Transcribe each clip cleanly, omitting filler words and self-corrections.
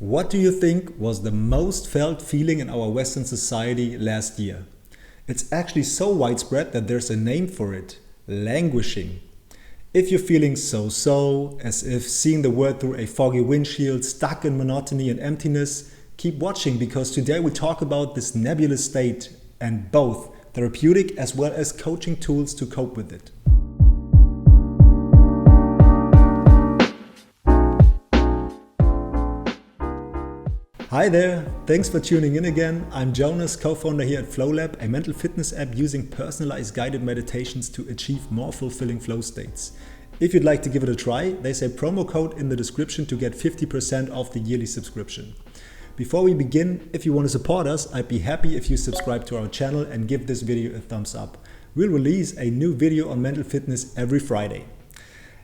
What do you think was the most felt feeling in our Western society last year? It's actually so widespread that there's a name for it: languishing. If you're feeling so-so, as if seeing the world through a foggy windshield, stuck in monotony and emptiness, keep watching, because today we talk about this nebulous state and both therapeutic as well as coaching tools to cope with it. Hi there, thanks for tuning in again. I'm Jonas, co-founder here at FlowLab, a mental fitness app using personalized guided meditations to achieve more fulfilling flow states. If you'd like to give it a try, there's a promo code in the description to get 50% off the yearly subscription. Before we begin, if you want to support us, I'd be happy if you subscribe to our channel and give this video a thumbs up. We'll release a new video on mental fitness every Friday.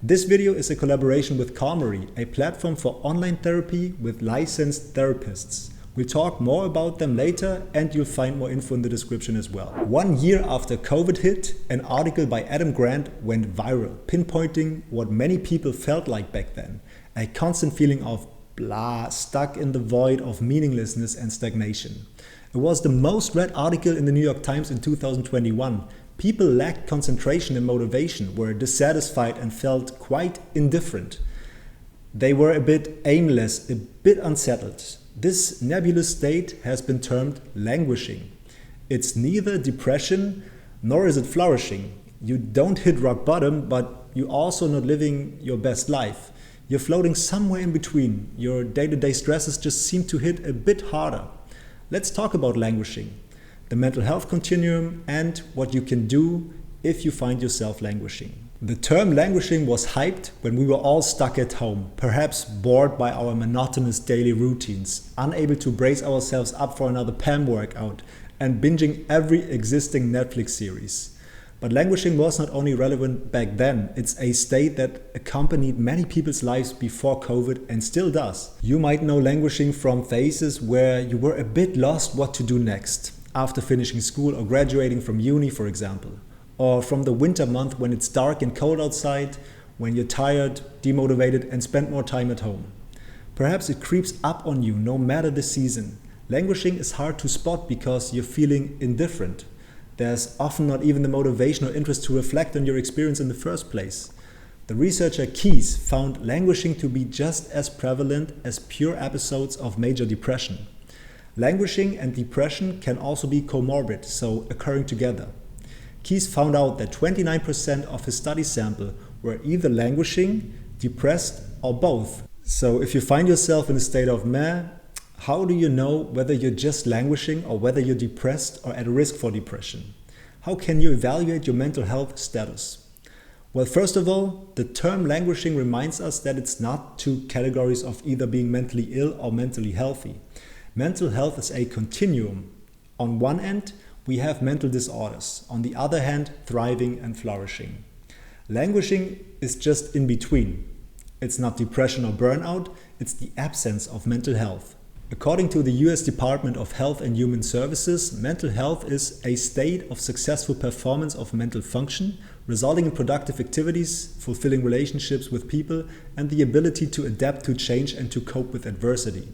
This video is a collaboration with Calmary, a platform for online therapy with licensed therapists. We'll talk more about them later, and you'll find more info in the description as well. 1 year after COVID hit, an article by Adam Grant went viral, pinpointing what many people felt like back then: a constant feeling of blah, stuck in the void of meaninglessness and stagnation. It was the most read article in the New York Times in 2021. People lacked concentration and motivation, were dissatisfied and felt quite indifferent. They were a bit aimless, a bit unsettled. This nebulous state has been termed languishing. It's neither depression nor is it flourishing. You don't hit rock bottom, but you're also not living your best life. You're floating somewhere in between. Your day-to-day stresses just seem to hit a bit harder. Let's talk about languishing, the mental health continuum, and what you can do if you find yourself languishing. The term languishing was hyped when we were all stuck at home, perhaps bored by our monotonous daily routines, unable to brace ourselves up for another PAM workout, and binging every existing Netflix series. But languishing was not only relevant back then, it's a state that accompanied many people's lives before COVID and still does. You might know languishing from phases where you were a bit lost what to do next, after finishing school or graduating from uni, for example. Or from the winter month when it's dark and cold outside, when you're tired, demotivated, and spend more time at home. Perhaps it creeps up on you no matter the season. Languishing is hard to spot because you're feeling indifferent. There's often not even the motivation or interest to reflect on your experience in the first place. The researcher Keyes found languishing to be just as prevalent as pure episodes of major depression. Languishing and depression can also be comorbid, so occurring together. Keyes found out that 29% of his study sample were either languishing, depressed, or both. So if you find yourself in a state of meh, how do you know whether you're just languishing or whether you're depressed or at risk for depression? How can you evaluate your mental health status? Well, first of all, the term languishing reminds us that it's not two categories of either being mentally ill or mentally healthy. Mental health is a continuum. On one end, we have mental disorders. On the other hand, thriving and flourishing. Languishing is just in between. It's not depression or burnout, it's the absence of mental health. According to the US Department of Health and Human Services, mental health is a state of successful performance of mental function, resulting in productive activities, fulfilling relationships with people, and the ability to adapt to change and to cope with adversity.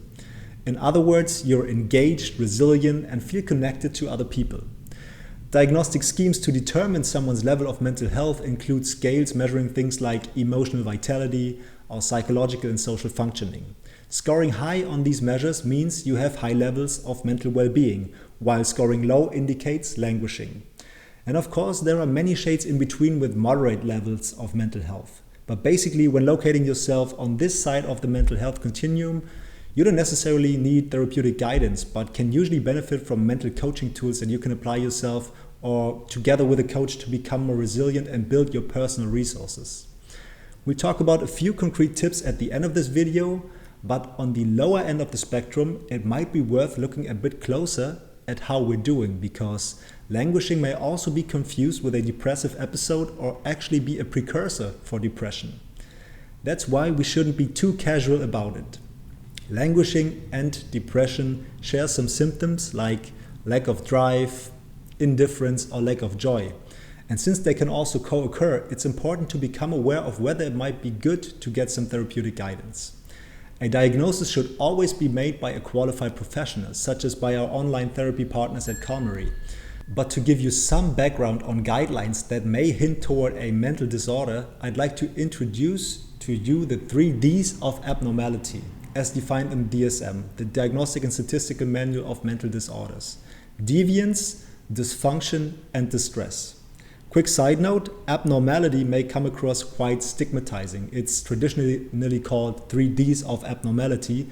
In other words, you're engaged, resilient, and feel connected to other people. Diagnostic schemes to determine someone's level of mental health include scales measuring things like emotional vitality or psychological and social functioning. Scoring high on these measures means you have high levels of mental well-being, while scoring low indicates languishing. And of course, there are many shades in between with moderate levels of mental health. But basically, when locating yourself on this side of the mental health continuum, you don't necessarily need therapeutic guidance, but can usually benefit from mental coaching tools that you can apply yourself or together with a coach to become more resilient and build your personal resources. We'll talk about a few concrete tips at the end of this video, but on the lower end of the spectrum, it might be worth looking a bit closer at how we're doing, because languishing may also be confused with a depressive episode or actually be a precursor for depression. That's why we shouldn't be too casual about it. Languishing and depression share some symptoms like lack of drive, indifference, or lack of joy. And since they can also co-occur, it's important to become aware of whether it might be good to get some therapeutic guidance. A diagnosis should always be made by a qualified professional, such as by our online therapy partners at LuKremBo. But to give you some background on guidelines that may hint toward a mental disorder, I'd like to introduce to you the 3 Ds of abnormality, as defined in DSM, the Diagnostic and Statistical Manual of Mental Disorders: deviance, dysfunction, and distress. Quick side note, abnormality may come across quite stigmatizing. It's traditionally called 3 Ds of abnormality,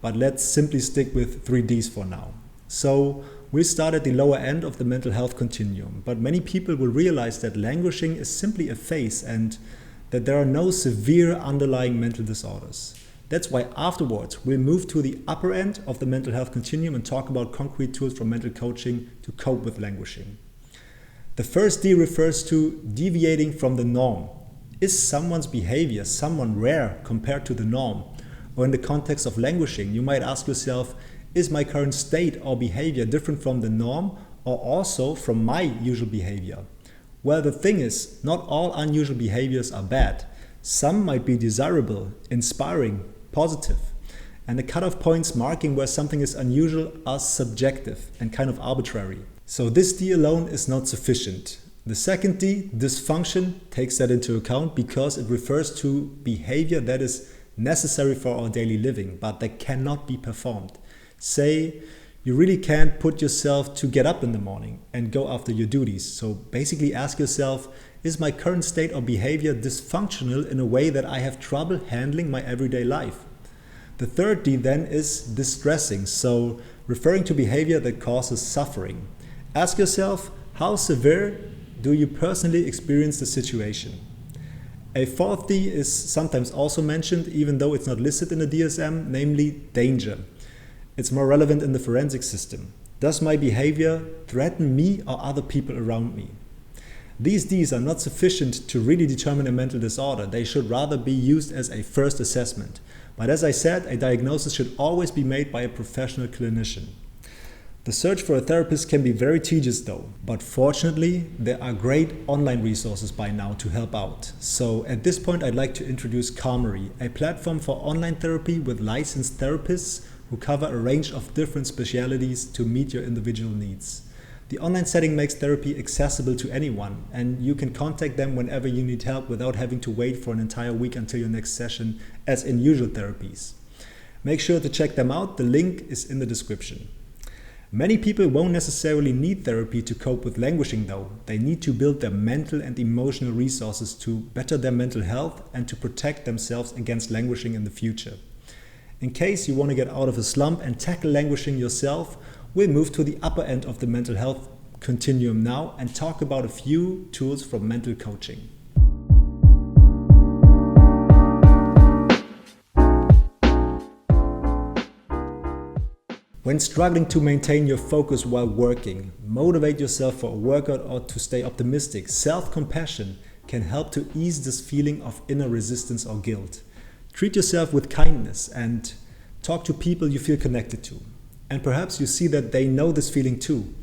but let's simply stick with 3 Ds for now. So we start at the lower end of the mental health continuum, but many people will realize that languishing is simply a phase and that there are no severe underlying mental disorders. That's why afterwards we'll move to the upper end of the mental health continuum and talk about concrete tools from mental coaching to cope with languishing. The first D refers to deviating from the norm. Is someone's behavior somewhat rare compared to the norm? Or in the context of languishing, you might ask yourself, is my current state or behavior different from the norm or also from my usual behavior? Well, the thing is, not all unusual behaviors are bad. Some might be desirable, inspiring, positive. And the cutoff points marking where something is unusual are subjective and kind of arbitrary. So this D alone is not sufficient. The second D, dysfunction, takes that into account because it refers to behavior that is necessary for our daily living, but that cannot be performed. Say, you really can't put yourself to get up in the morning and go after your duties. So basically ask yourself, is my current state or behavior dysfunctional in a way that I have trouble handling my everyday life? The third D then is distressing, so referring to behavior that causes suffering. Ask yourself, how severe do you personally experience the situation? A fourth D is sometimes also mentioned, even though it's not listed in the DSM, namely danger. It's more relevant in the forensic system. Does my behavior threaten me or other people around me? These Ds are not sufficient to really determine a mental disorder. They should rather be used as a first assessment. But as I said, a diagnosis should always be made by a professional clinician. The search for a therapist can be very tedious though, but fortunately there are great online resources by now to help out. So at this point I'd like to introduce LuKremBo, a platform for online therapy with licensed therapists who cover a range of different specialities to meet your individual needs. The online setting makes therapy accessible to anyone, and you can contact them whenever you need help without having to wait for an entire week until your next session, as in usual therapies. Make sure to check them out, the link is in the description. Many people won't necessarily need therapy to cope with languishing though. They need to build their mental and emotional resources to better their mental health and to protect themselves against languishing in the future. In case you want to get out of a slump and tackle languishing yourself, we'll move to the upper end of the mental health continuum now and talk about a few tools from mental coaching. When struggling to maintain your focus while working, motivate yourself for a workout or to stay optimistic, self-compassion can help to ease this feeling of inner resistance or guilt. Treat yourself with kindness and talk to people you feel connected to. And perhaps you see that they know this feeling too.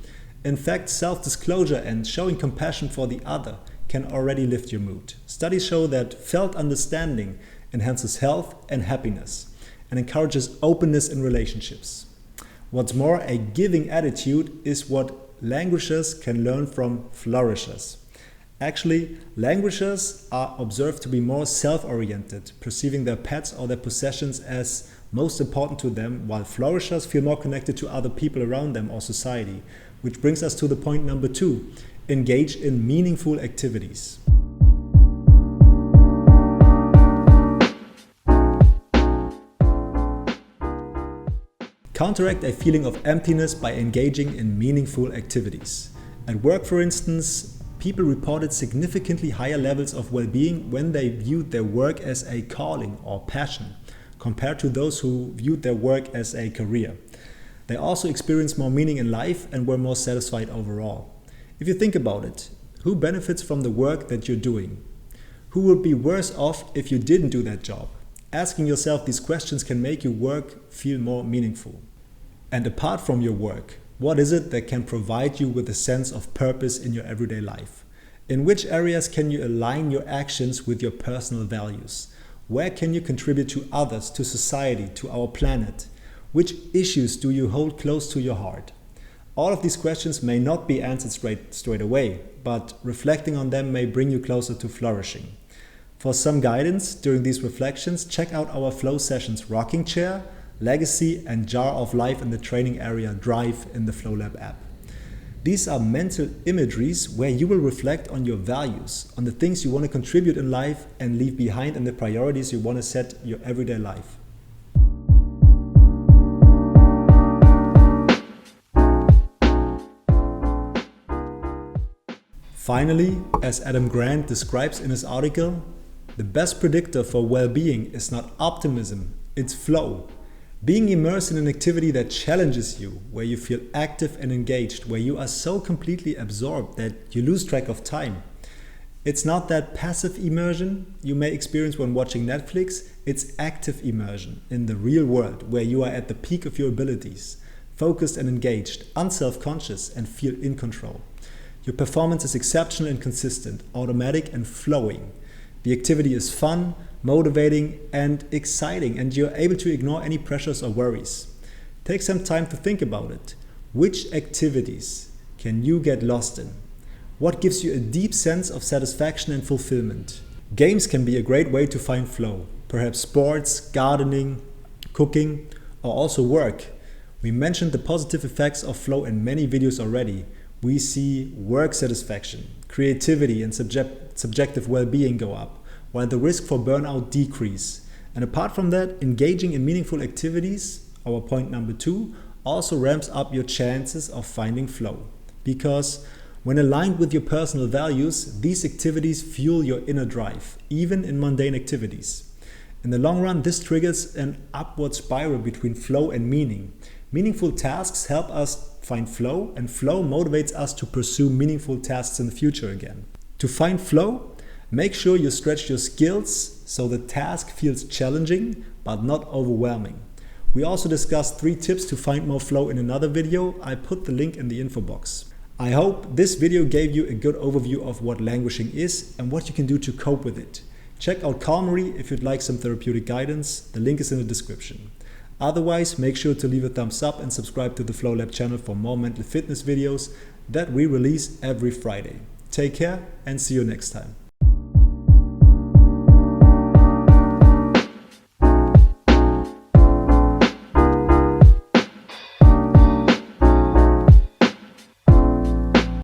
In fact, self-disclosure and showing compassion for the other can already lift your mood. Studies show that felt understanding enhances health and happiness and encourages openness in relationships. What's more, a giving attitude is what languishers can learn from flourishers. Actually, languishers are observed to be more self-oriented, perceiving their pets or their possessions as most important to them, while flourishers feel more connected to other people around them or society. Which brings us to the point number 2, engage in meaningful activities. Counteract a feeling of emptiness by engaging in meaningful activities. At work, for instance, people reported significantly higher levels of well-being when they viewed their work as a calling or passion, compared to those who viewed their work as a career. They also experienced more meaning in life and were more satisfied overall. If you think about it, who benefits from the work that you're doing? Who would be worse off if you didn't do that job? Asking yourself these questions can make your work feel more meaningful. And apart from your work, what is it that can provide you with a sense of purpose in your everyday life? In which areas can you align your actions with your personal values? Where can you contribute to others, to society, to our planet? Which issues do you hold close to your heart? All of these questions may not be answered straight away, but reflecting on them may bring you closer to flourishing. For some guidance during these reflections, check out our flow sessions Rocking Chair, Legacy, and Jar of Life in the training area Drive in the FlowLab app. These are mental imageries where you will reflect on your values, on the things you want to contribute in life and leave behind, and the priorities you want to set your everyday life. Finally, as Adam Grant describes in his article, the best predictor for well-being is not optimism, it's flow. Being immersed in an activity that challenges you, where you feel active and engaged, where you are so completely absorbed that you lose track of time. It's not that passive immersion you may experience when watching Netflix, it's active immersion in the real world, where you are at the peak of your abilities, focused and engaged, unself-conscious, and feel in control. Your performance is exceptional and consistent, automatic and flowing. The activity is fun, motivating and exciting, and you're able to ignore any pressures or worries. Take some time to think about it. Which activities can you get lost in? What gives you a deep sense of satisfaction and fulfillment? Games can be a great way to find flow. Perhaps sports, gardening, cooking, or also work. We mentioned the positive effects of flow in many videos already. We see work satisfaction, creativity and subjective well-being go up, while the risk for burnout decrease. And apart from that, engaging in meaningful activities, our point number 2, also ramps up your chances of finding flow. Because when aligned with your personal values, these activities fuel your inner drive, even in mundane activities. In the long run, this triggers an upward spiral between flow and meaning. Meaningful tasks help us find flow, and flow motivates us to pursue meaningful tasks in the future again. To find flow, make sure you stretch your skills so the task feels challenging but not overwhelming. We also discussed 3 tips to find more flow in another video. I put the link in the info box. I hope this video gave you a good overview of what languishing is and what you can do to cope with it. Check out Calmary if you'd like some therapeutic guidance. The link is in the description. Otherwise, make sure to leave a thumbs up and subscribe to the FlowLab channel for more mental fitness videos that we release every Friday. Take care and see you next time.